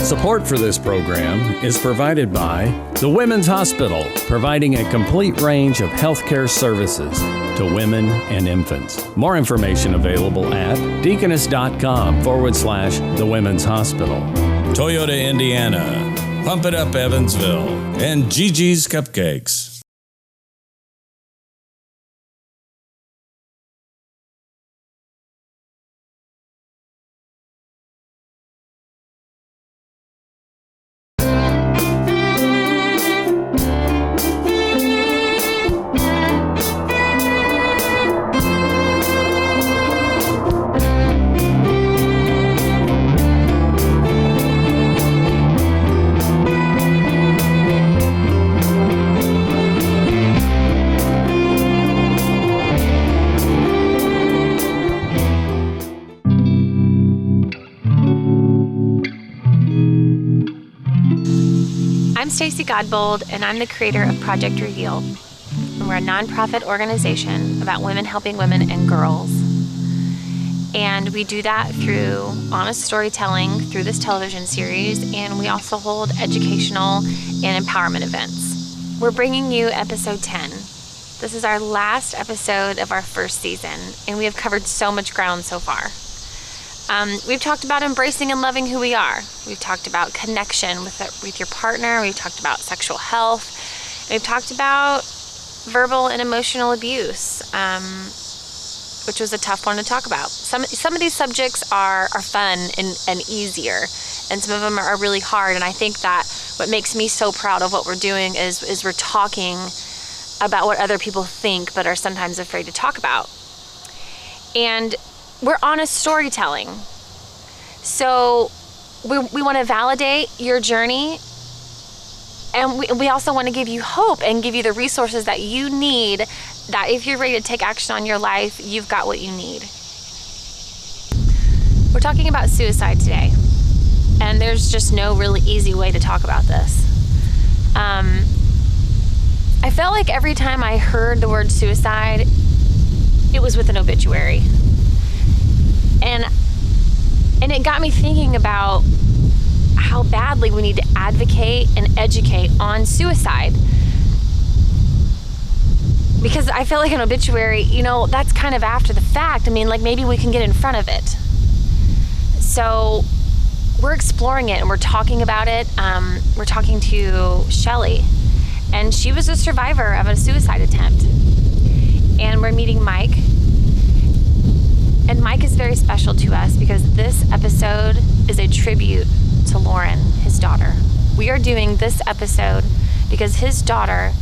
Support for this program is provided by the Women's Hospital, providing a complete range of healthcare services to women and infants. More information available at deaconess.com/the Women's Hospital. Toyota Indiana, Pump It Up Evansville, and Gigi's Cupcakes. I'm Stacey Godbold, and I'm the creator of Project Reveal. And we're a nonprofit organization about women helping women and girls. And we do that through honest storytelling through this television series, and we also hold educational and empowerment events. We're bringing you episode 10. This is our last episode of our first season, and we have covered so much ground so far. We've talked about embracing and loving who we are. We've talked about connection with your partner. We've talked about sexual health. We've talked about verbal and emotional abuse, which was a tough one to talk about. Some of these subjects are fun and easier, and some of them are really hard. And I think that what makes me so proud of what we're doing is we're talking about what other people think but are sometimes afraid to talk about. And we're honest storytelling. So we want to validate your journey, and we also want to give you hope and give you the resources that you need, that if you're ready to take action on your life, you've got what you need. We're talking about suicide today, and there's just no really easy way to talk about this. I felt like every time I heard the word suicide, it was with an obituary. And it got me thinking about how badly we need to advocate and educate on suicide. Because I feel like an obituary, that's kind of after the fact. I mean, like, maybe we can get in front of it. So we're exploring it and we're talking about it. We're talking to Shelly, and she was a survivor of a suicide attempt. And we're meeting Mike. And Mike is very special to us because this episode is a tribute to Lauren, his daughter. We are doing this episode because his daughter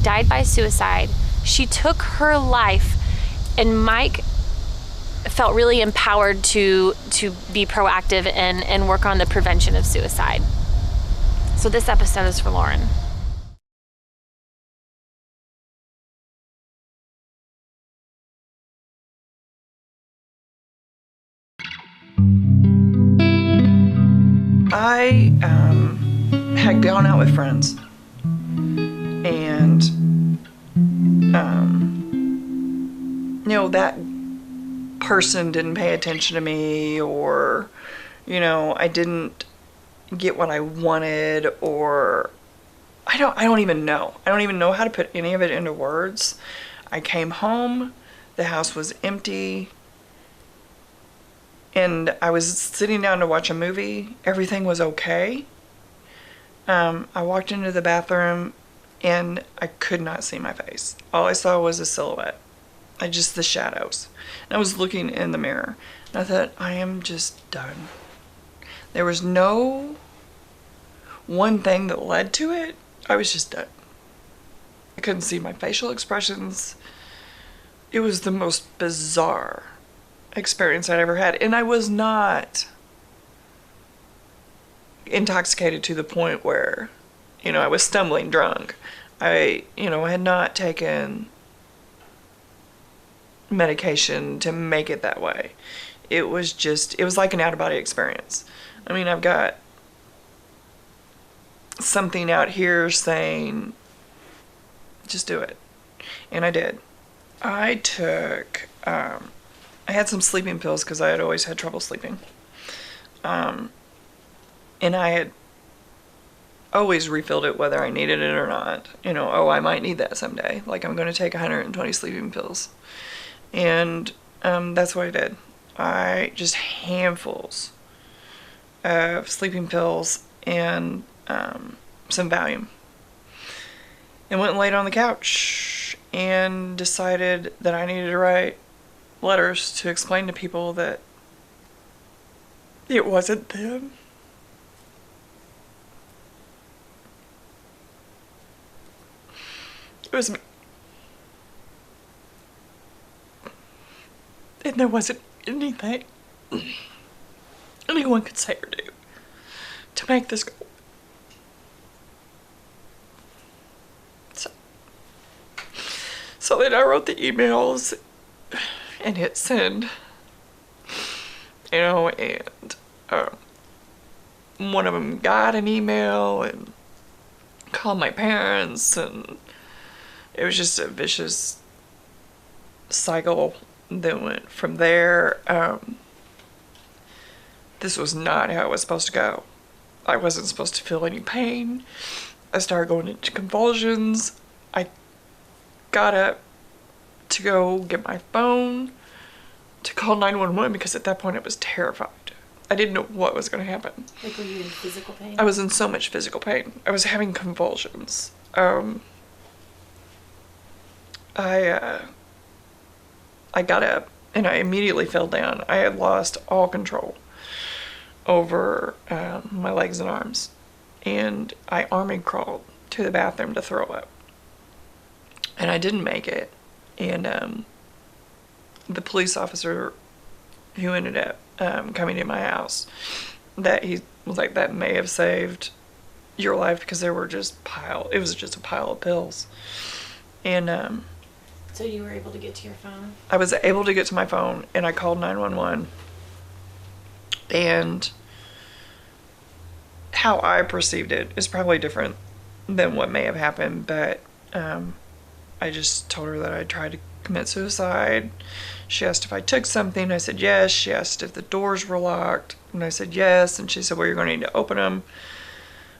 died by suicide. She took her life, and Mike felt really empowered to be proactive and work on the prevention of suicide. So this episode is for Lauren. I had gone out with friends, and that person didn't pay attention to me, or I didn't get what I wanted, or I don't even know how to put any of it into words. I came home, the house was empty, and I was sitting down to watch a movie. Everything was okay. I walked into the bathroom and I could not see my face. All I saw was a silhouette. The shadows. And I was looking in the mirror. And I thought, I am just done. There was no one thing that led to it. I was just done. I couldn't see my facial expressions. It was the most bizarre experience I'd ever had, and I was not intoxicated to the point where I was stumbling drunk. I had not taken medication to make it that way. It was like an out-of-body experience. I mean, I've got something out here saying, just do it, and I did. I took I had some sleeping pills because I had always had trouble sleeping. And I had always refilled it whether I needed it or not. You know, oh, I might need that someday. Like, I'm going to take 120 sleeping pills. And that's what I did. I just handfuls of sleeping pills and some Valium. And went and laid on the couch and decided that I needed to write letters to explain to people that it wasn't them. It was me. And there wasn't anything anyone could say or do to make this go. So then I wrote the emails and hit send, you know, and one of them got an email and called my parents, and it was just a vicious cycle that went from there. This was not how it was supposed to go. I wasn't supposed to feel any pain. I started going into convulsions. I got up to go get my phone to call 911 because at that point I was terrified. I didn't know what was going to happen. Like, were you in physical pain? I was in so much physical pain. I was having convulsions. I got up and I immediately fell down. I had lost all control over my legs and arms, and I army crawled to the bathroom to throw up. And I didn't make it. And the police officer who ended up coming to my house, that he was like, that may have saved your life because there were just it was just a pile of pills. And so you were able to get to your phone? I was able to get to my phone, and I called 911. And how I perceived it is probably different than what may have happened, but I just told her that I tried to commit suicide. She asked if I took something. I said yes. She asked if the doors were locked, and I said yes. And she said, well, you're going to need to open them.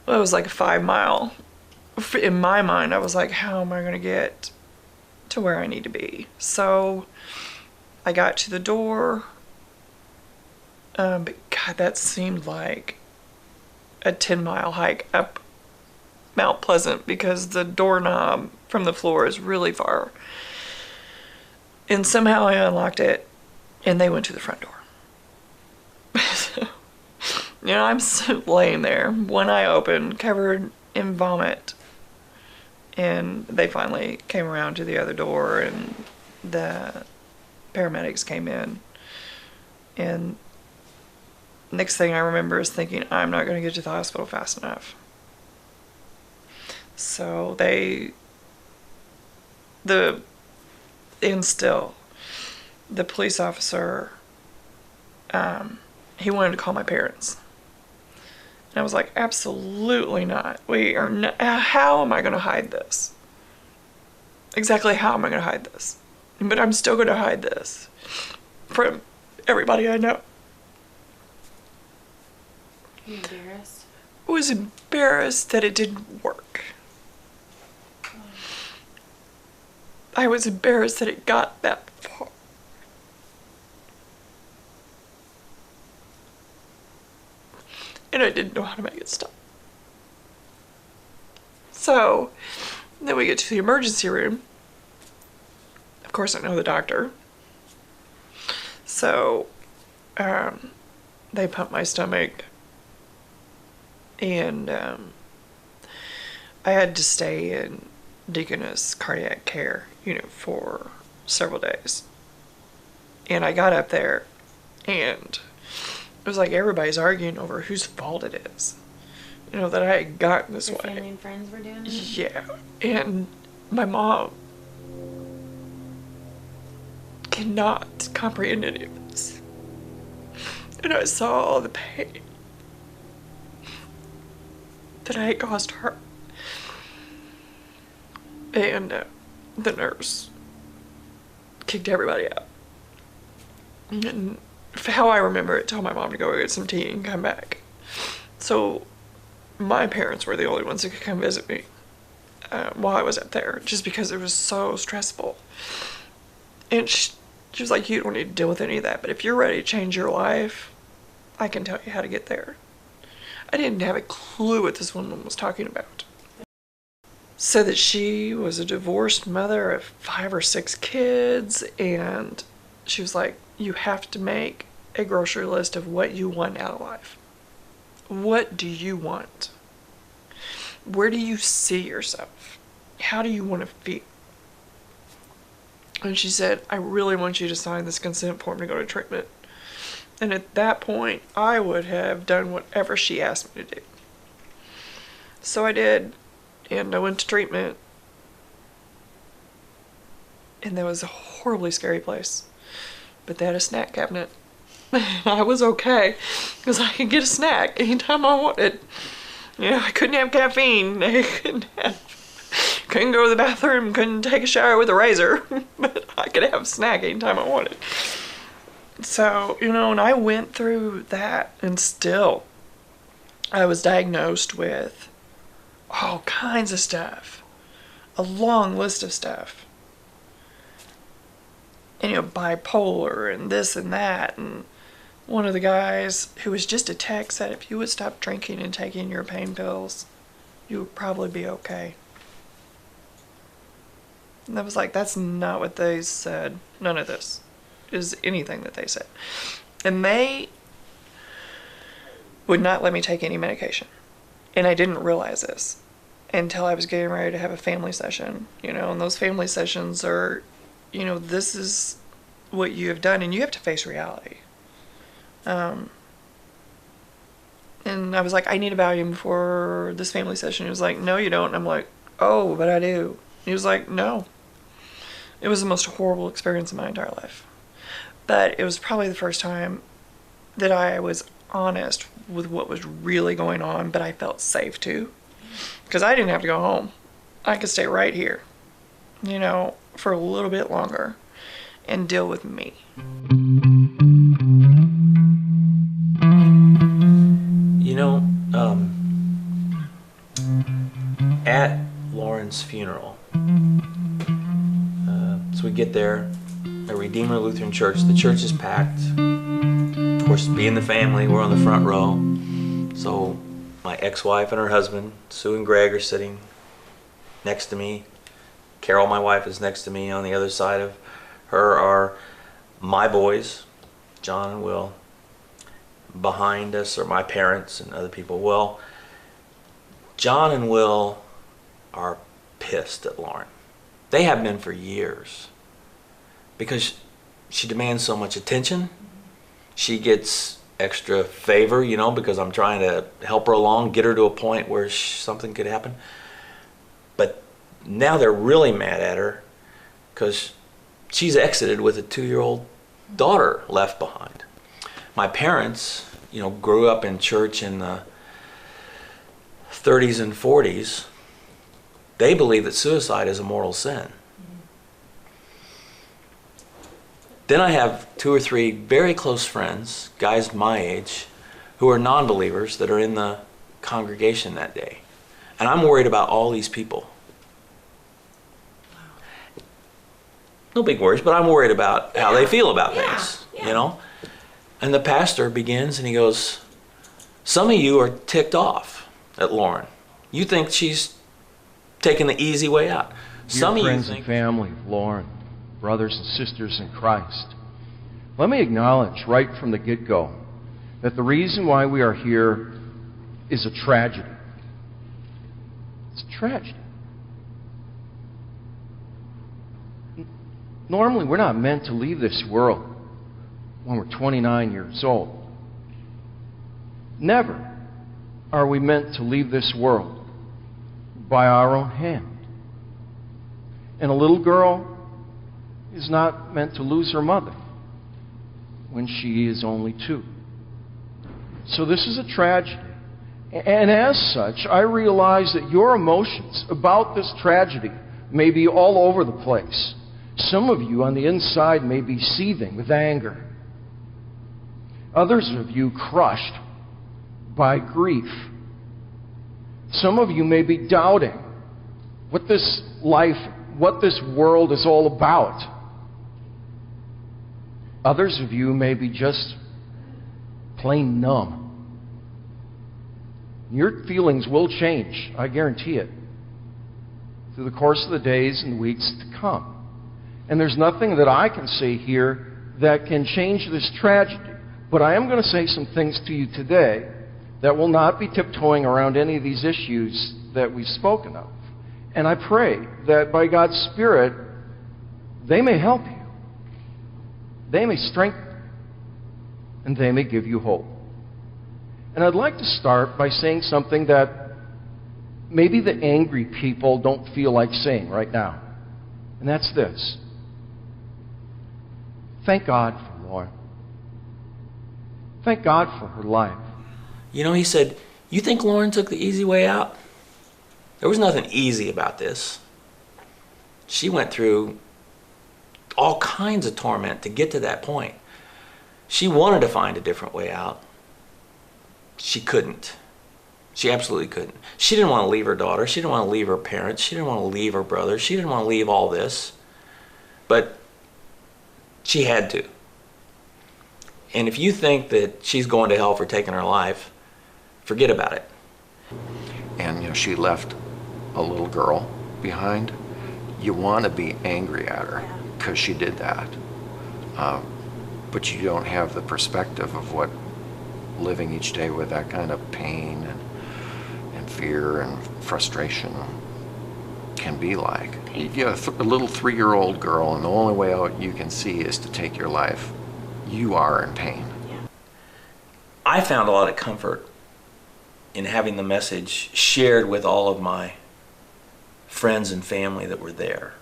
Well, it was like a 5 mile. In my mind, I was like, how am I going to get to where I need to be? So I got to the door. But God, that seemed like a 10-mile hike up Mount Pleasant because the doorknob from the floor is really far. And somehow I unlocked it, and they went to the front door. So, you know, I'm laying there, one eye open, covered in vomit. And they finally came around to the other door, and the paramedics came in. And next thing I remember is thinking, I'm not going to get to the hospital fast enough. So the police officer, he wanted to call my parents. And I was like, absolutely not. We are not. How am I going to hide this? Exactly how am I going to hide this? But I'm still going to hide this from everybody I know. Were you embarrassed? I was embarrassed that it didn't work. I was embarrassed that it got that far. And I didn't know how to make it stop. So, then we get to the emergency room. Of course, I know the doctor. So, they pumped my stomach. And I had to stay in Deaconess cardiac care, you know, for several days. And I got up there, and it was like everybody's arguing over whose fault it is, you know, that I had gotten this Your way. family and friends were doing it? Yeah, and my mom cannot comprehend any of this. And I saw all the pain that I had caused her. And the nurse kicked everybody out. And how I remember it, told my mom to go get some tea and come back. So my parents were the only ones who could come visit me while I was up there, just because it was so stressful. And she was like, you don't need to deal with any of that, but if you're ready to change your life, I can tell you how to get there. I didn't have a clue what this woman was talking about. Said that she was a divorced mother of 5 or 6 kids, and she was like, you have to make a grocery list of what you want out of life. What do you want? Where do you see yourself? How do you want to feel? And she said, I really want you to sign this consent form to go to treatment. And at that point, I would have done whatever she asked me to do. So I did, and I went to treatment. And that was a horribly scary place. But they had a snack cabinet. I was okay, because I could get a snack anytime I wanted. I couldn't have caffeine. I couldn't go to the bathroom, couldn't take a shower with a razor, but I could have a snack anytime I wanted. So, and I went through that, and still, I was diagnosed with all kinds of stuff, a long list of stuff. And, bipolar and this and that, and one of the guys who was just a tech said if you would stop drinking and taking your pain pills, you would probably be okay. And I was like, that's not what they said. None of this is anything that they said. And they would not let me take any medication. And I didn't realize this until I was getting ready to have a family session, and those family sessions are, this is what you have done, and you have to face reality. And I was like, I need a Valium for this family session. He was like, no, you don't. And I'm like, oh, but I do. He was like, no. It was the most horrible experience of my entire life. But it was probably the first time that I was honest with what was really going on, but I felt safe too. Because I didn't have to go home. I could stay right here, for a little bit longer and deal with me. At Lauren's funeral, so we get there, a Redeemer Lutheran Church. The church is packed. Of course, being the family, we're on the front row. So my ex-wife and her husband, Sue and Greg, are sitting next to me. Carol, my wife, is next to me. On the other side of her are my boys, John and Will. Behind us are my parents and other people. Well, John and Will are pissed at Lauren. They have been for years, because she demands so much attention. She gets extra favor, because I'm trying to help her along, get her to a point where something could happen. But now they're really mad at her because she's exited with a 2-year-old daughter left behind. My parents, grew up in church in the 30s and 40s. They believe that suicide is a mortal sin. Then I have 2 or 3 very close friends, guys my age, who are non-believers that are in the congregation that day. And I'm worried about all these people. No big worries, but I'm worried about how they feel about things, And the pastor begins and he goes, some of you are ticked off at Lauren. You think she's taking the easy way out. Some of you friends and family of Lauren, brothers and sisters in Christ, let me acknowledge right from the get-go that the reason why we are here is a tragedy. It's a tragedy. Normally, we're not meant to leave this world when we're 29 years old. Never are we meant to leave this world by our own hand. And a little girl is not meant to lose her mother when she is only 2. So this is a tragedy. And as such, I realize that your emotions about this tragedy may be all over the place. Some of you on the inside may be seething with anger. Others of you crushed by grief. Some of you may be doubting what this life, what this world is all about. Others of you may be just plain numb. Your feelings will change, I guarantee it, through the course of the days and weeks to come. And there's nothing that I can say here that can change this tragedy. But I am going to say some things to you today that will not be tiptoeing around any of these issues that we've spoken of. And I pray that by God's Spirit, they may help you. They may strengthen you. And they may give you hope. And I'd like to start by saying something that maybe the angry people don't feel like saying right now. And that's this. Thank God for Lauren. Thank God for her life. You know, he said, you think Lauren took the easy way out? There was nothing easy about this. She went through all kinds of torment to get to that point. She wanted to find a different way out. She couldn't. She absolutely couldn't. She didn't want to leave her daughter. She didn't want to leave her parents. She didn't want to leave her brother. She didn't want to leave all this. But she had to. And if you think that she's going to hell for taking her life, forget about it. And, you know, she left a little girl behind. You want to be angry at her because she did that. But you don't have the perspective of what living each day with that kind of pain and fear and frustration can be like. You have a little 3-year-old girl, and the only way out you can see is to take your life. You are in pain. I found a lot of comfort in having the message shared with all of my friends and family that were there.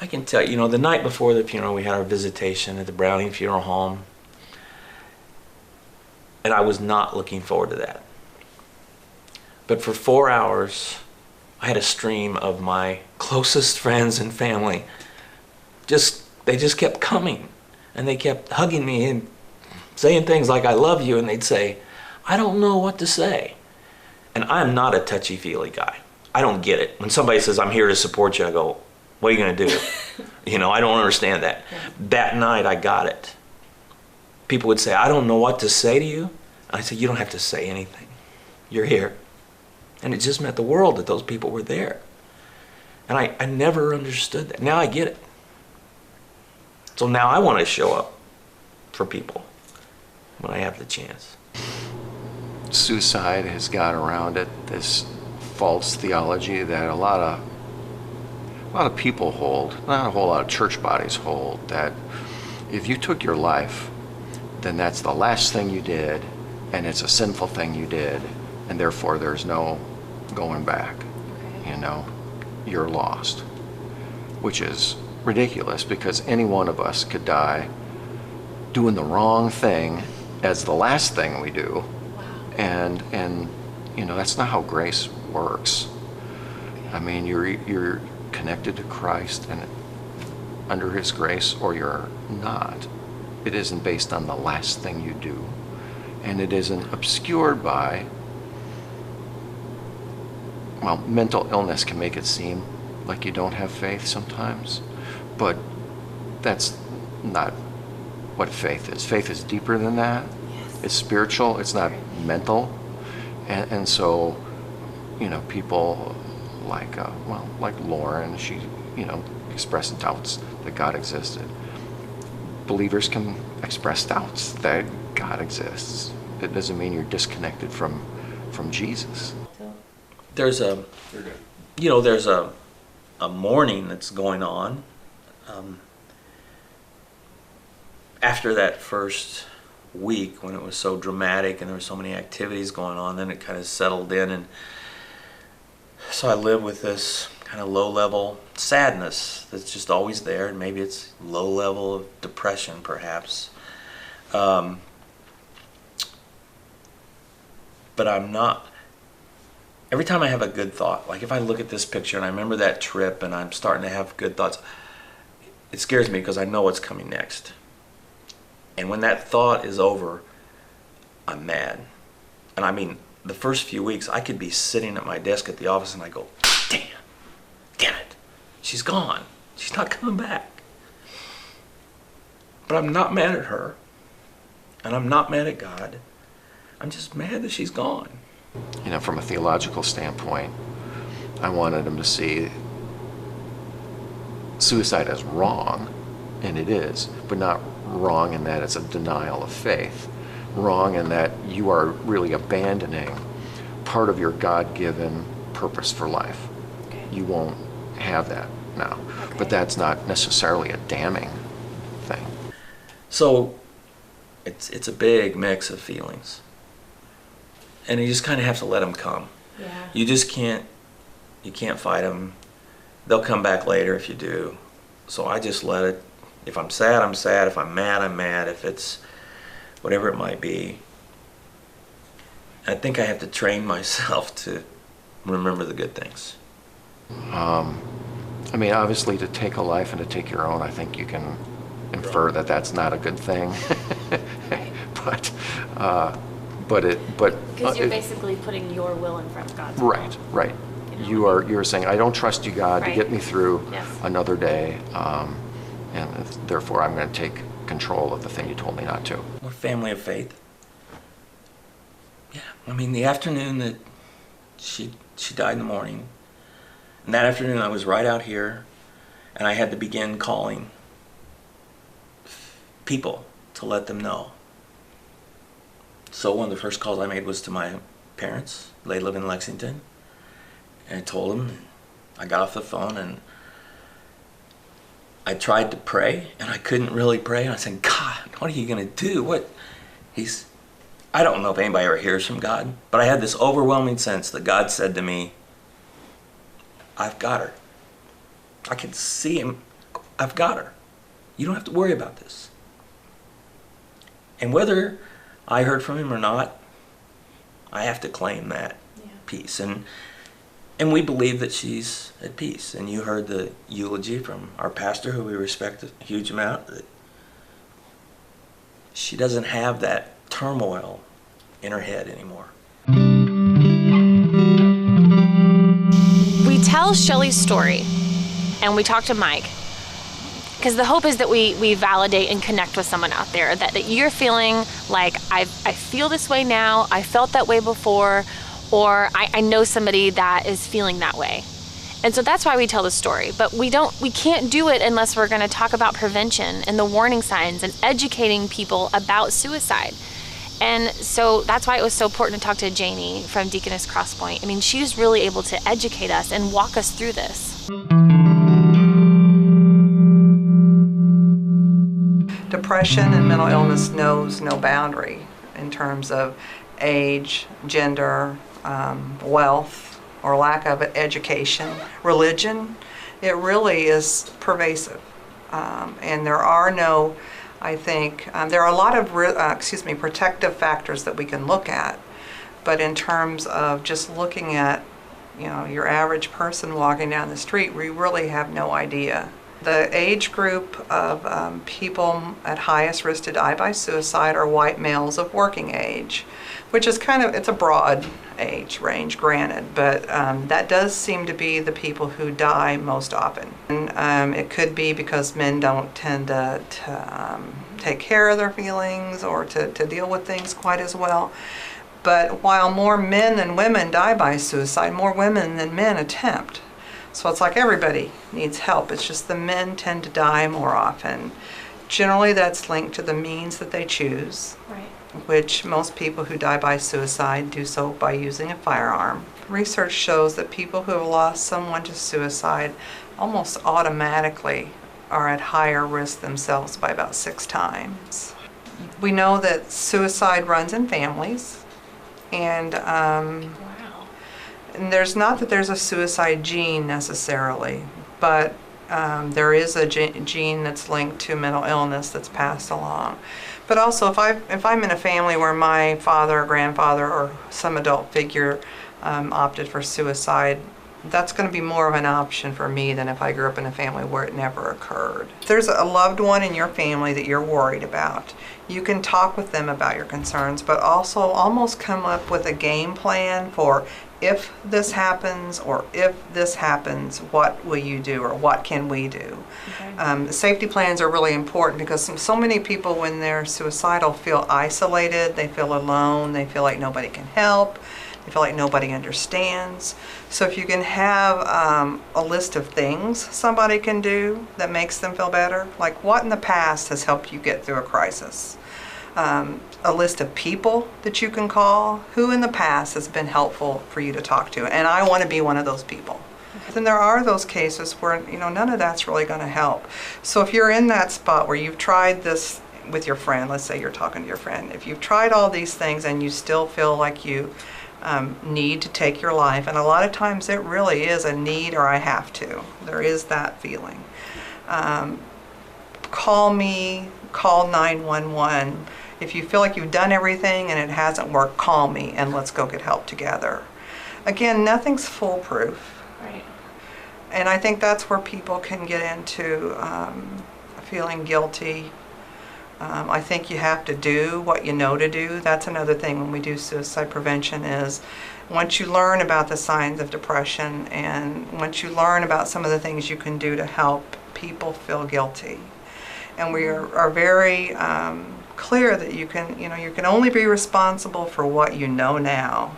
I can tell you, the night before the funeral, we had our visitation at the Browning Funeral Home, and I was not looking forward to that. But for 4 hours, I had a stream of my closest friends and family. They just kept coming, and they kept hugging me and saying things like, I love you, and they'd say, I don't know what to say. And I'm not a touchy-feely guy. I don't get it. When somebody says, I'm here to support you, I go, what are you going to do? I don't understand that. That night, I got it. People would say, I don't know what to say to you. And I said, you don't have to say anything. You're here. And it just meant the world that those people were there. And I never understood that. Now I get it. So now I want to show up for people when I have the chance. Suicide has got around it this false theology that a lot of people hold, not a whole lot of church bodies hold, that if you took your life, then that's the last thing you did, and it's a sinful thing you did, and therefore there's no going back. You're lost, which is ridiculous, because any one of us could die doing the wrong thing as the last thing we do. And that's not how grace works. I mean, you're connected to Christ and under His grace, or you're not. It isn't based on the last thing you do, and it isn't obscured by, mental illness can make it seem like you don't have faith sometimes, but that's not what faith is. Faith is deeper than that. Yes. It's spiritual. It's not mental. And so, people like Lauren, she, expressed doubts that God existed. Believers can express doubts that God exists. It doesn't mean you're disconnected from Jesus. There's a mourning that's going on. After that first week, when it was so dramatic and there were so many activities going on, then it kind of settled in, and so I live with this kind of low-level sadness that's just always there, and maybe it's low level of depression, perhaps. But I'm not. Every time I have a good thought, like if I look at this picture and I remember that trip and I'm starting to have good thoughts, it scares me because I know what's coming next. And when that thought is over, I'm mad. And I mean, the first few weeks, I could be sitting at my desk at the office and I go, damn it, she's gone. She's not coming back. But I'm not mad at her, and I'm not mad at God. I'm just mad that she's gone. You know, from a theological standpoint, I wanted him to see suicide as wrong, and it is, but not wrong in that it's a denial of faith. Wrong in that you are really abandoning part of your God-given purpose for life. Okay. You won't have that now. Okay. But that's not necessarily a damning thing. So it's a big mix of feelings. And you just kind of have to let them come. Yeah. You can't fight them. They'll come back later if you do. So I just let it. If I'm sad, I'm sad. If I'm mad, I'm mad. If it's whatever it might be. I think I have to train myself to remember the good things. I mean, obviously, to take a life and to take your own, I think you can infer that that's not a good thing. but Because you're basically putting your will in front of God's will. right. You're saying, I don't trust you, God, to Right. get me through Yes. another day, and therefore I'm going to take control of the thing you told me not to. We're a family of faith. Yeah, I mean, the afternoon that she died in the morning, and that afternoon I was right out here, and I had to begin calling people to let them know. So one of the first calls I made was to my parents. They live in Lexington. And I told them, I got off the phone and I tried to pray and I couldn't really pray. And I said, God, what are you going to do? I don't know if anybody ever hears from God, but I had this overwhelming sense that God said to me, I've got her. I can see him. I've got her. You don't have to worry about this. And whether I heard from him or not, I have to claim that peace. And we believe that she's at peace. And you heard the eulogy from our pastor, who we respect a huge amount, that she doesn't have that turmoil in her head anymore. We tell Shelly's story and we talk to Mike because the hope is that we validate and connect with someone out there, that you're feeling like I feel this way now, I felt that way before, or I know somebody that is feeling that way. And so that's why we tell the story. But we can't do it unless we're going to talk about prevention and the warning signs and educating people about suicide. And so that's why it was so important to talk to Janie from Deaconess Crosspoint. I mean, she was really able to educate us and walk us through this. Depression and mental illness knows no boundary in terms of age, gender, wealth, or lack of it, education, religion. It really is pervasive. And there are no, I think, there are a lot of, protective factors that we can look at. But in terms of just looking at, your average person walking down the street, we really have no idea. The age group of people at highest risk to die by suicide are white males of working age, which is it's a broad age range, granted, but that does seem to be the people who die most often. And it could be because men don't tend to take care of their feelings or to deal with things quite as well. But while more men than women die by suicide, more women than men attempt. So it's like everybody needs help. It's just the men tend to die more often. Generally, that's linked to the means that they choose, Right. which most people who die by suicide do so by using a firearm. Research shows that people who have lost someone to suicide almost automatically are at higher risk themselves by about 6 times. We know that suicide runs in families, and and there's not that there's a suicide gene necessarily, but there is a gene that's linked to mental illness that's passed along. But also, if I'm in a family where my father or grandfather or some adult figure opted for suicide, That's going to be more of an option for me than if I grew up in a family where it never occurred. If there's a loved one in your family that you're worried about, you can talk with them about your concerns, but also almost come up with a game plan for if this happens or if this happens, what will you do or what can we do? Okay. Safety plans are really important because so many people when they're suicidal feel isolated, they feel alone, they feel like nobody can help, they feel like nobody understands. So if you can have a list of things somebody can do that makes them feel better, like what in the past has helped you get through a crisis? A list of people that you can call, who in the past has been helpful for you to talk to, and I want to be one of those people. Okay. Then there are those cases where none of that's really going to help. So if you're in that spot where you've tried this with your friend, let's say you're talking to your friend, if you've tried all these things and you still feel like you need to take your life, and a lot of times it really is a need or I have to. There is that feeling. Call me, call 911. If you feel like you've done everything and it hasn't worked, call me and let's go get help together. Again, nothing's foolproof. Right. And I think that's where people can get into feeling guilty. I think you have to do what you know to do. That's another thing when we do suicide prevention is once you learn about the signs of depression and once you learn about some of the things you can do to help people feel guilty. And we are very clear that you can only be responsible for what you know now.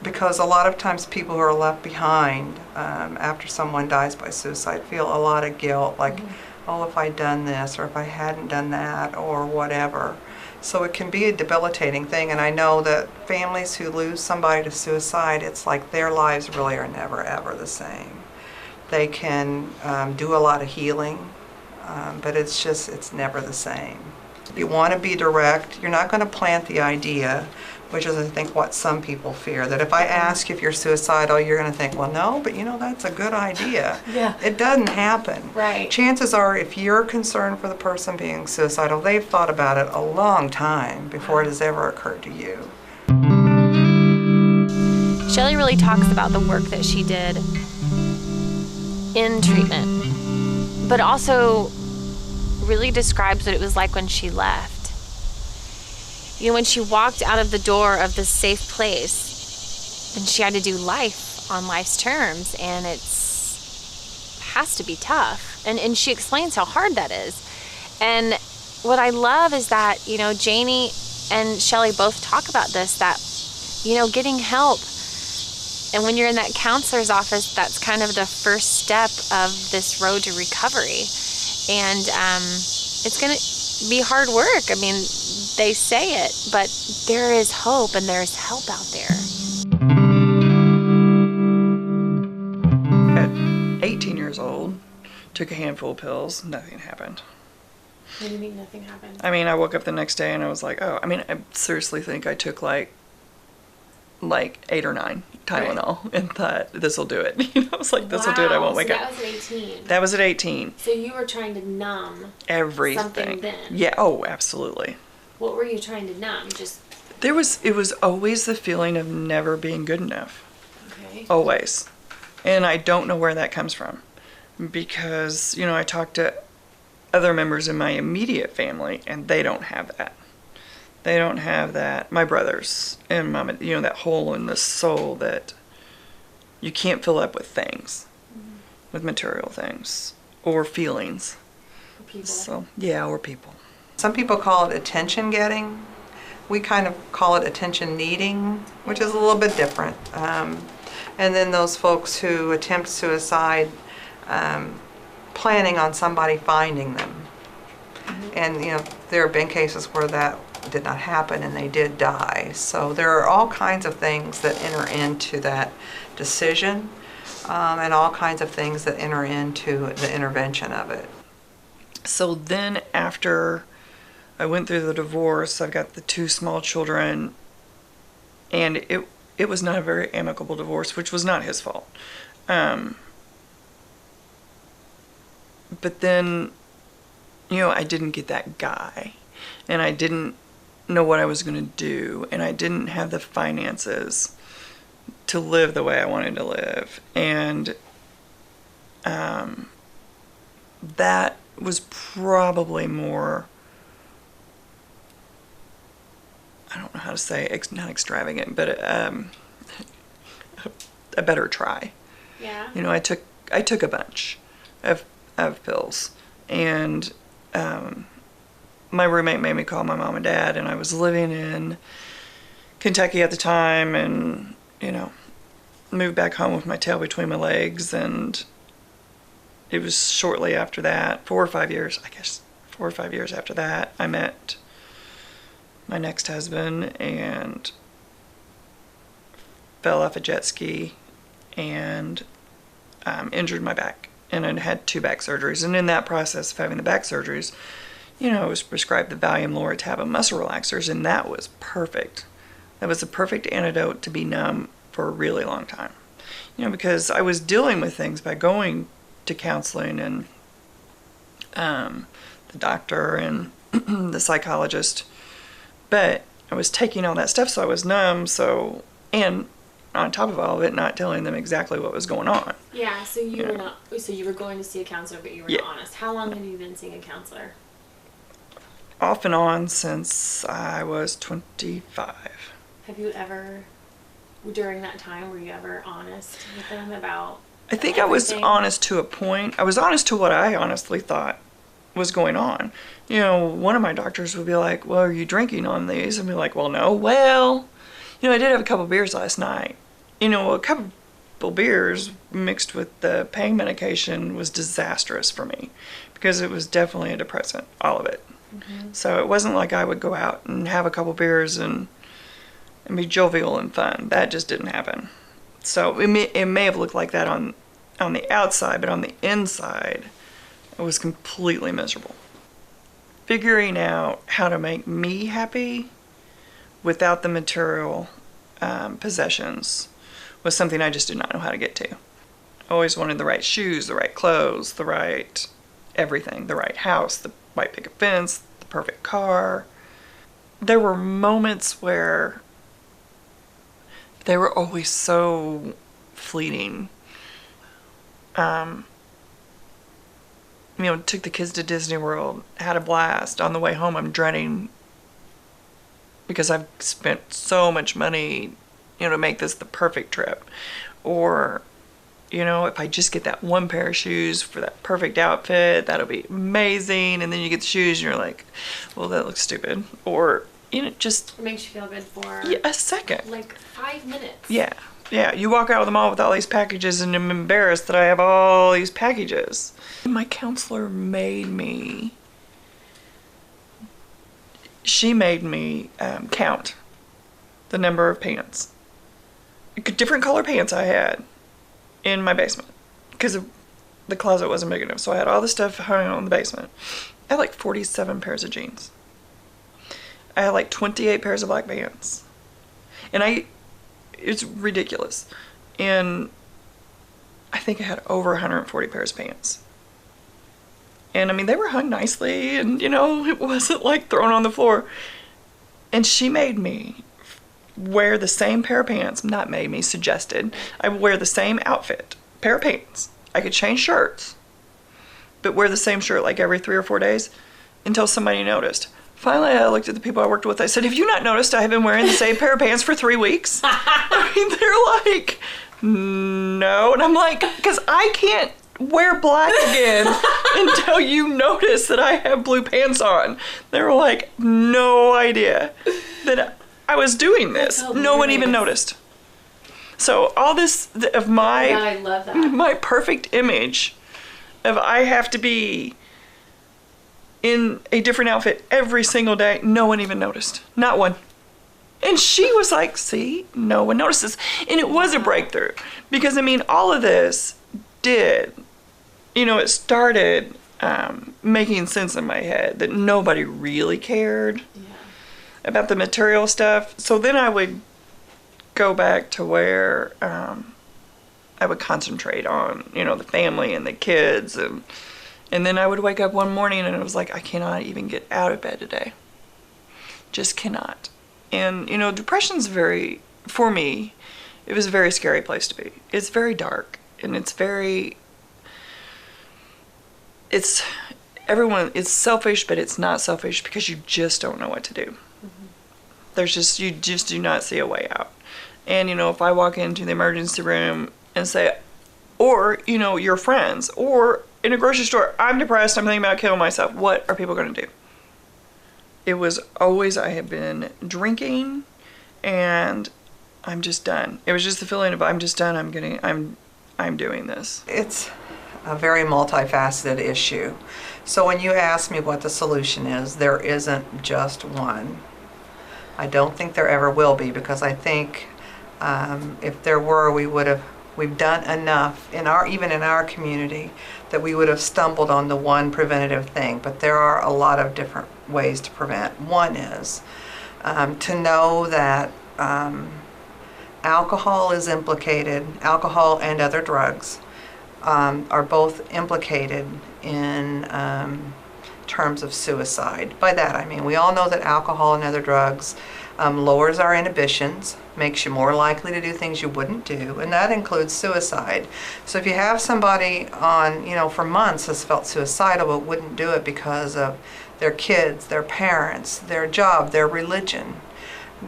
Because a lot of times people who are left behind after someone dies by suicide feel a lot of guilt, like, oh, if I'd done this or if I hadn't done that or whatever. So it can be a debilitating thing, and I know that families who lose somebody to suicide, it's like their lives really are never ever the same. They can do a lot of healing, but it's never the same. You want to be direct. You're not going to plant the idea, which is I think what some people fear, that if I ask if you're suicidal, you're going to think, well, no, but that's a good idea. Yeah. It doesn't happen. Right. Chances are if you're concerned for the person being suicidal, they've thought about it a long time before it has ever occurred to you. Shelly really talks about the work that she did in treatment, but also really describes what it was like when she left. When she walked out of the door of this safe place, and she had to do life on life's terms, and has to be tough. And she explains how hard that is. And what I love is that, Janie and Shelly both talk about this, that, getting help. And when you're in that counselor's office, that's kind of the first step of this road to recovery. And it's going to be hard work. I mean, they say it, but there is hope and there's help out there. At 18 years old, took a handful of pills, nothing happened. What do you mean nothing happened? I mean, I woke up the next day and I was like, I seriously think I took like 8 or 9 Tylenol and thought, this will do it. I was like, this will do it, I won't wake up. That was at 18. That was at 18. So you were trying to numb everything. Something then. Yeah, oh, absolutely. What were you trying to numb? It was always the feeling of never being good enough. Okay. Always. And I don't know where that comes from. Because, I talked to other members in my immediate family and they don't have that. They don't have that. My brothers and mom, that hole in the soul that you can't fill up with things, with material things or feelings. Or people. So, yeah, or people. Some people call it attention getting. We kind of call it attention needing, which is a little bit different. And then those folks who attempt suicide, planning on somebody finding them. And, there have been cases where that did not happen and they did die. So there are all kinds of things that enter into that decision and all kinds of things that enter into the intervention of it. So then after I went through the divorce, I've got the 2 small children, and it was not a very amicable divorce, which was not his fault. But then, I didn't get that guy, and I didn't know what I was going to do, and I didn't have the finances to live the way I wanted to live. And that was probably more, I don't know how to say, not extravagant, but a better try. Yeah. You know, I took a bunch of pills, and my roommate made me call my mom and dad, and I was living in Kentucky at the time, and, you know, moved back home with my tail between my legs. And it was shortly after that, 4 or 5 years after that, I met my next husband and fell off a jet ski and injured my back. And I had 2 back surgeries. And in that process of having the back surgeries, you know, I was prescribed the Valium Loratabs muscle relaxers, and that was perfect. That was the perfect antidote to be numb for a really long time. You know, because I was dealing with things by going to counseling and the doctor and the psychologist, but I was taking all that stuff, so I was numb. So, and on top of all of it, not telling them exactly what was going on. Yeah, so you were not. So you were going to see a counselor, but you were not honest. How long have you been seeing a counselor? Off and on since I was 25. Have you ever, during that time, were you ever honest with them about? I think everything? I was honest to a point. I was honest to what I honestly thought was going on. You know, one of my doctors would be like, "Well, are you drinking on these?" And be like, "Well, no." "Well, you know, I did have a couple beers last night." You know, a couple beers mixed with the pain medication was disastrous for me, because it was definitely a depressant, all of it. Mm-hmm. So it wasn't like I would go out and have a couple beers and be jovial and fun. That just didn't happen. So it may have looked like that on the outside, but on the inside, I was completely miserable. Figuring out how to make me happy without the material possessions was something I just did not know how to get to. I always wanted the right shoes, the right clothes, the right everything, the right house, the right picket fence, the perfect car. There were moments where they were always so fleeting. You know, took the kids to Disney World, had a blast. On the way home, I'm dreading, because I've spent so much money, you know, to make this the perfect trip. Or, you know, if I just get that one pair of shoes for that perfect outfit, that'll be amazing. And then you get the shoes and you're like, well, that looks stupid. Or, you know, just... It makes you feel good for... Yeah, a second. Like 5 minutes. Yeah. Yeah, you walk out of the mall with all these packages, and I'm embarrassed that I have all these packages. My counselor made me... She made me count the number of pants. Different color pants I had in my basement, because the closet wasn't big enough. So I had all the stuff hung on in the basement. I had like 47 pairs of jeans. I had like 28 pairs of black pants. And it's ridiculous. And I think I had over 140 pairs of pants. And I mean, they were hung nicely, and you know, it wasn't like thrown on the floor. And she made me wear the same pair of pants, not made me, suggested. I would wear the same outfit, pair of pants. I could change shirts, but wear the same shirt like every 3 or 4 days until somebody noticed. Finally, I looked at the people I worked with. I said, "Have you not noticed I have been wearing the same pair of pants for 3 weeks?" I mean, they're like, "No." And I'm like, because I can't wear black again until you notice that I have blue pants on. They were like, no idea that I was doing this. No one even noticed. So all this of my, God, I love that. My perfect image of I have to be in a different outfit every single day, no one even noticed. Not one. And she was like, "See, no one notices." And it was a breakthrough, because I mean, all of this did, you know, it started making sense in my head that nobody really cared about the material stuff. So then I would go back to where I would concentrate on, you know, the family and the kids, and then I would wake up one morning and it was like, I cannot even get out of bed today. Just cannot. And, you know, depression's for me, It was a very scary place to be. It's very dark, and it's selfish, but it's not selfish because you just don't know what to do. You just do not see a way out. And, if I walk into the emergency room and say, or, your friends, or in a grocery store, I'm depressed, I'm thinking about killing myself, what are people going to do? It was always, I had been drinking, and I'm just done. It was just the feeling of, I'm just done, I'm doing this. It's a very multifaceted issue. So when you ask me what the solution is, there isn't just one. I don't think there ever will be, because I think if there were, we've done enough even in our community that we would have stumbled on the one preventative thing. But there are a lot of different ways to prevent. One is to know that alcohol is implicated, alcohol and other drugs are both implicated in terms of suicide. By that I mean, we all know that alcohol and other drugs lowers our inhibitions, makes you more likely to do things you wouldn't do, and that includes suicide. So if you have somebody on, for months has felt suicidal but wouldn't do it because of their kids, their parents, their job, their religion,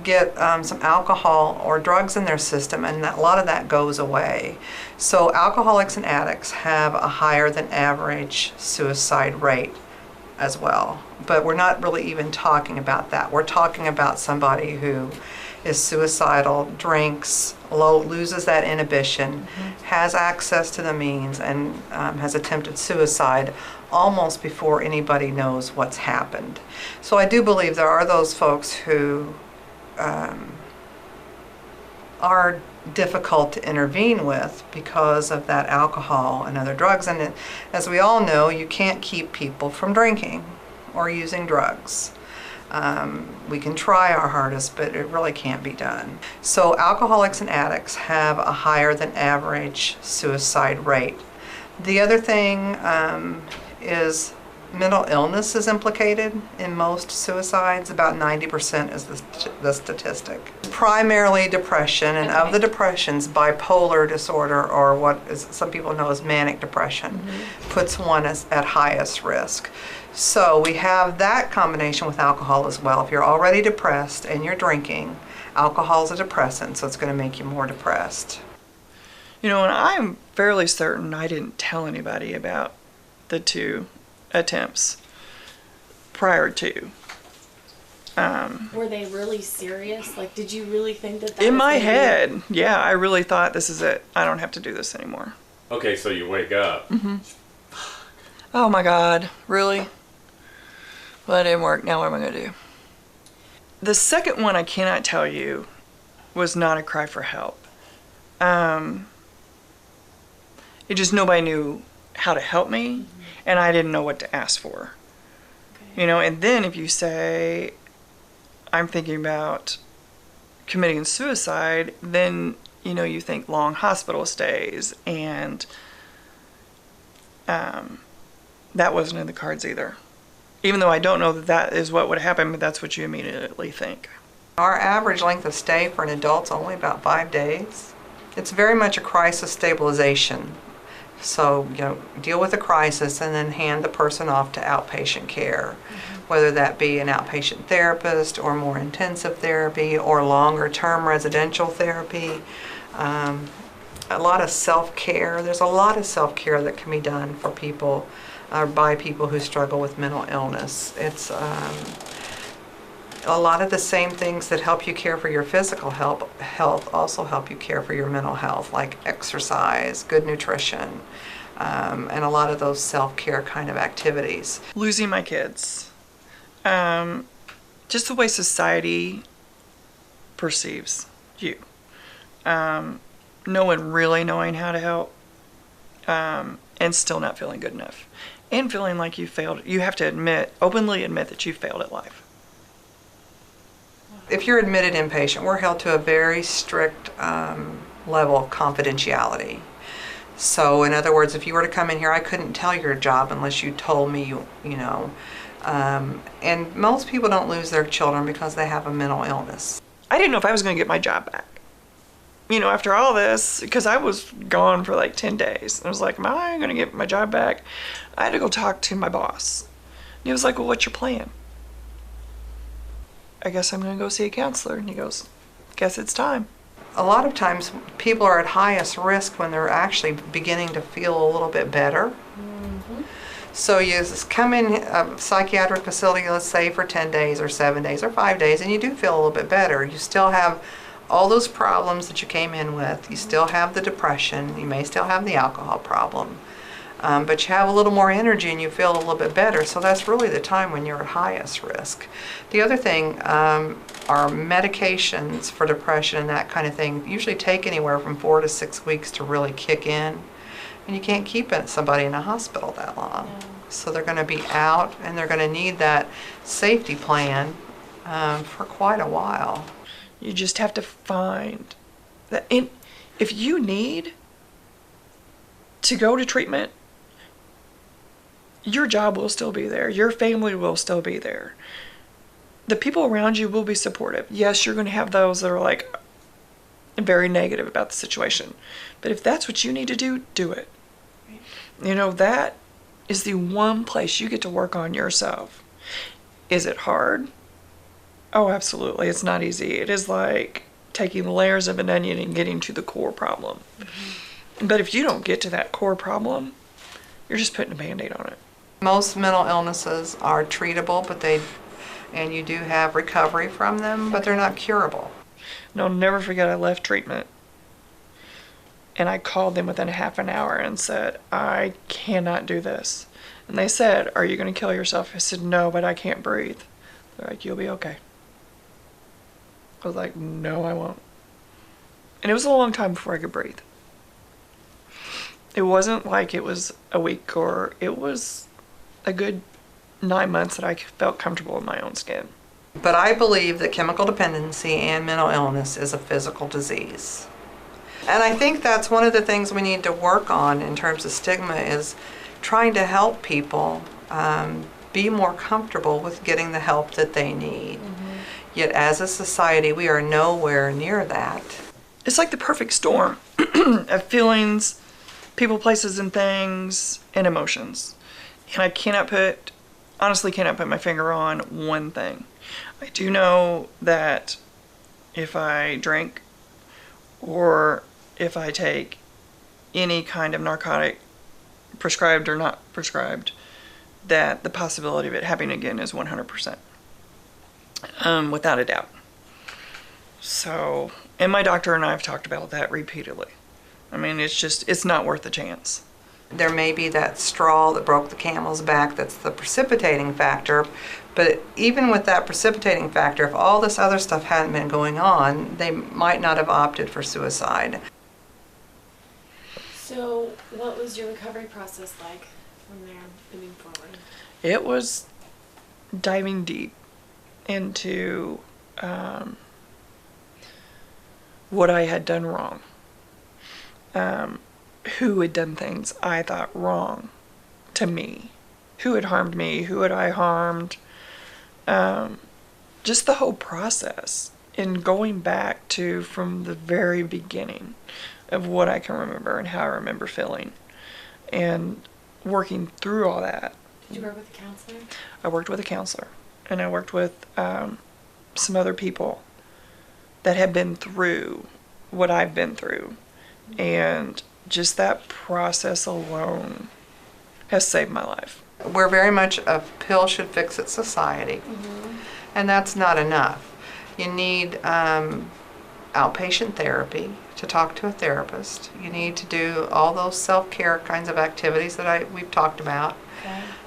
get some alcohol or drugs in their system, and a lot of that goes away. So alcoholics and addicts have a higher than average suicide rate as well. But we're not really even talking about that. We're talking about somebody who is suicidal, drinks, loses that inhibition, has access to the means, and has attempted suicide almost before anybody knows what's happened. So I do believe there are those folks who are difficult to intervene with because of that alcohol and other drugs. And as we all know, you can't keep people from drinking or using drugs. We can try our hardest, but it really can't be done. So alcoholics and addicts have a higher than average suicide rate. The other thing is mental illness is implicated in most suicides. About 90% is the statistic. Primarily depression, and of the depressions, bipolar disorder, or what some people know as manic depression, puts one at highest risk. So we have that combination with alcohol as well. If you're already depressed and you're drinking, alcohol is a depressant, so it's going to make you more depressed. And I'm fairly certain I didn't tell anybody about the 2 attempts prior to. Were they really serious? Like, did you really think that in my head, yeah, I really thought, this is it. I don't have to do this anymore. Okay, so you wake up. Oh my God, really? Well, that didn't work. Now what am I going to do? The second one, I cannot tell you, was not a cry for help. It just, nobody knew how to help me, and I didn't know what to ask for. Okay. And then if you say, I'm thinking about committing suicide, then, you think long hospital stays, and that wasn't in the cards either. Even though I don't know that is what would happen, but that's what you immediately think. Our average length of stay for an adult is only about 5 days. It's very much a crisis stabilization. So, deal with the crisis and then hand the person off to outpatient care, whether that be an outpatient therapist or more intensive therapy or longer term residential therapy. A lot of self-care. There's a lot of self-care that can be done for people by people who struggle with mental illness. It's a lot of the same things that help you care for your physical health also help you care for your mental health, like exercise, good nutrition, and a lot of those self-care kind of activities. Losing my kids. Just the way society perceives you. No one really knowing how to help, and still not feeling good enough. And feeling like you failed. You have to openly admit that you failed at life. If you're admitted inpatient, we're held to a very strict level of confidentiality. So in other words, if you were to come in here, I couldn't tell your job unless you told me, and most people don't lose their children because they have a mental illness. I didn't know if I was going to get my job back. after all this, because I was gone for like 10 days. I was like, am I going to get my job back? I had to go talk to my boss. And he was like, well, what's your plan? I guess I'm going to go see a counselor. And he goes, guess it's time. A lot of times people are at highest risk when they're actually beginning to feel a little bit better. So you come in a psychiatric facility, let's say for 10 days or 7 days or 5 days, and you do feel a little bit better. You still have all those problems that you came in with. You still have the depression. You may still have the alcohol problem. But you have a little more energy and you feel a little bit better. So that's really the time when you're at highest risk. The other thing are medications for depression and that kind of thing usually take anywhere from 4 to 6 weeks to really kick in. And you can't keep somebody in a hospital that long. No. So they're going to be out and they're going to need that safety plan for quite a while. You just have to find that if you need to go to treatment, your job will still be there. Your family will still be there. The people around you will be supportive. Yes, you're going to have those that are like very negative about the situation. But if that's what you need to do, do it. That is the one place you get to work on yourself. Is it hard? Oh, absolutely. It's not easy. It is like taking layers of an onion and getting to the core problem. But if you don't get to that core problem, you're just putting a Band-Aid on it. Most mental illnesses are treatable, and you do have recovery from them, but they're not curable. And I'll never forget, I left treatment and I called them within half an hour and said, I cannot do this. And they said, are you going to kill yourself? I said, no, but I can't breathe. They're like, you'll be okay. I was like, no, I won't. And it was a long time before I could breathe. It wasn't like it was a week, or it was a good 9 months that I felt comfortable in my own skin. But I believe that chemical dependency and mental illness is a physical disease. And I think that's one of the things we need to work on in terms of stigma, is trying to help people be more comfortable with getting the help that they need. Yet as a society, we are nowhere near that. It's like the perfect storm of feelings, people, places, and things, and emotions. And I honestly cannot put my finger on one thing. I do know that if I drink or if I take any kind of narcotic, prescribed or not prescribed, that the possibility of it happening again is 100%. Without a doubt. So, and my doctor and I have talked about that repeatedly. I mean, it's not worth the chance. There may be that straw that broke the camel's back that's the precipitating factor, but even with that precipitating factor, if all this other stuff hadn't been going on, they might not have opted for suicide. So what was your recovery process like from there moving forward? It was diving deep into what I had done wrong. Who had done things I thought wrong to me. Who had harmed me? Who had I harmed? Just the whole process. And going back to from the very beginning of what I can remember and how I remember feeling. And working through all that. Did you work with a counselor? I worked with a counselor. And I worked with some other people that had been through what I've been through. And just that process alone has saved my life. We're very much a pill should fix it society. And that's not enough. You need outpatient therapy, to talk to a therapist. You need to do all those self-care kinds of activities that we've talked about,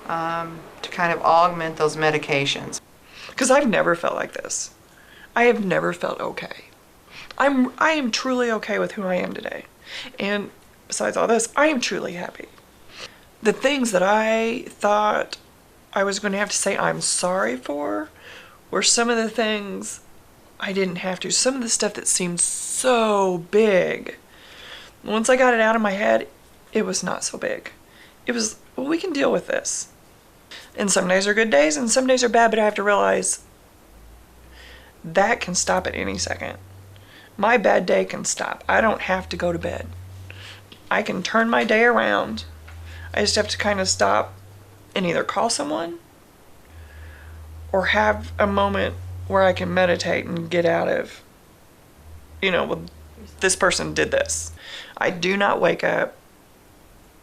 to kind of augment those medications. Because I've never felt like this. I have never felt okay. I am truly okay with who I am today. And besides all this, I am truly happy. The things that I thought I was going to have to say I'm sorry for were some of the things I didn't have to. Some of the stuff that seemed so big. Once I got it out of my head, it was not so big. It was, well, we can deal with this. And some days are good days and some days are bad, but I have to realize that can stop at any second. my bad day can stop. I don't have to go to bed. I can turn my day around. I just have to kind of stop and either call someone or have a moment where I can meditate and get out of, well, this person did this. I do not wake up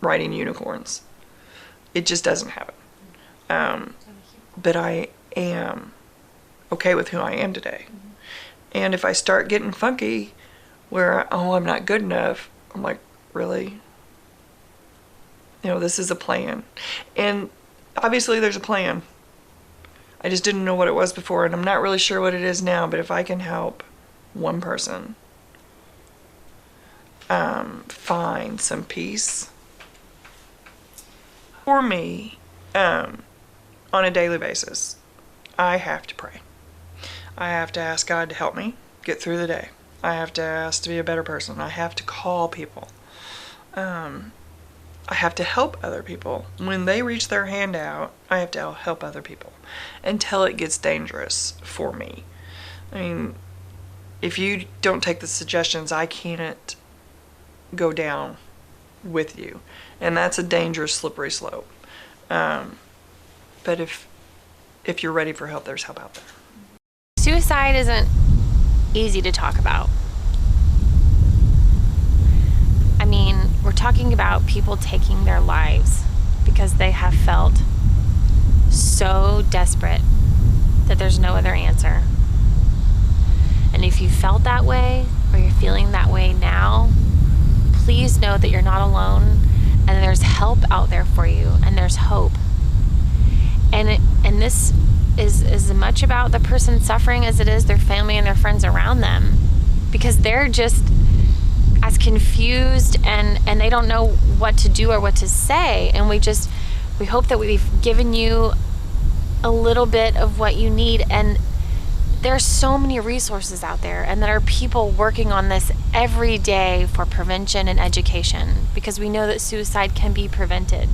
riding unicorns. It just doesn't happen. But I am okay with who I am today. And if I start getting funky where, I'm not good enough, I'm like, really? This is a plan. And obviously there's a plan. I just didn't know what it was before, and I'm not really sure what it is now, but if I can help one person find some peace for me on a daily basis, I have to pray. I have to ask God to help me get through the day. I have to ask to be a better person. I have to call people. I have to help other people. When they reach their hand out, I have to help other people until it gets dangerous for me. I mean, if you don't take the suggestions, I can't go down with you. And that's a dangerous, slippery slope. But if you're ready for help, there's help out there. Suicide isn't easy to talk about. I mean, we're talking about people taking their lives because they have felt so desperate that there's no other answer. And if you felt that way or you're feeling that way now, please know that you're not alone and there's help out there for you and there's hope. And this is as much about the person suffering as it is their family and their friends around them, because they're just as confused and they don't know what to do or what to say. And we hope that we've given you a little bit of what you need. And there are so many resources out there, and there are people working on this every day for prevention and education, because we know that suicide can be prevented.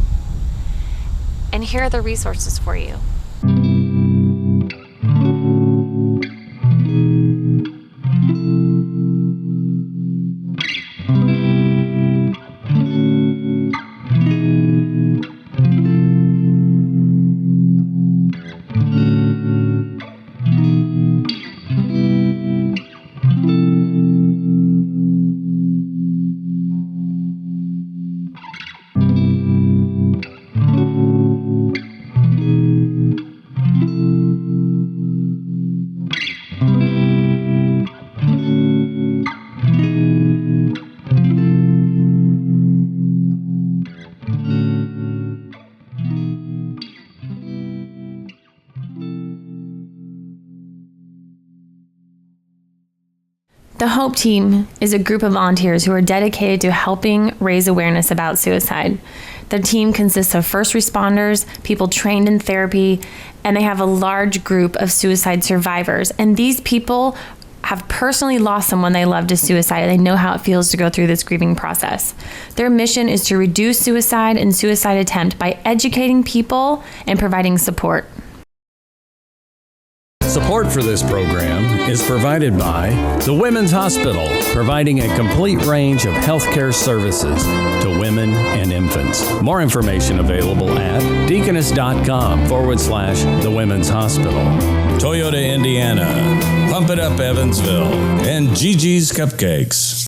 And here are the resources for you. The HOPE team is a group of volunteers who are dedicated to helping raise awareness about suicide. The team consists of first responders, people trained in therapy, and they have a large group of suicide survivors. And these people have personally lost someone they love to suicide, and they know how it feels to go through this grieving process. Their mission is to reduce suicide and suicide attempt by educating people and providing support. Support for this program is provided by the Women's Hospital, providing a complete range of healthcare services to women and infants. More information available at deaconess.com/the Women's Hospital. Toyota Indiana, Pump It Up Evansville, and Gigi's Cupcakes.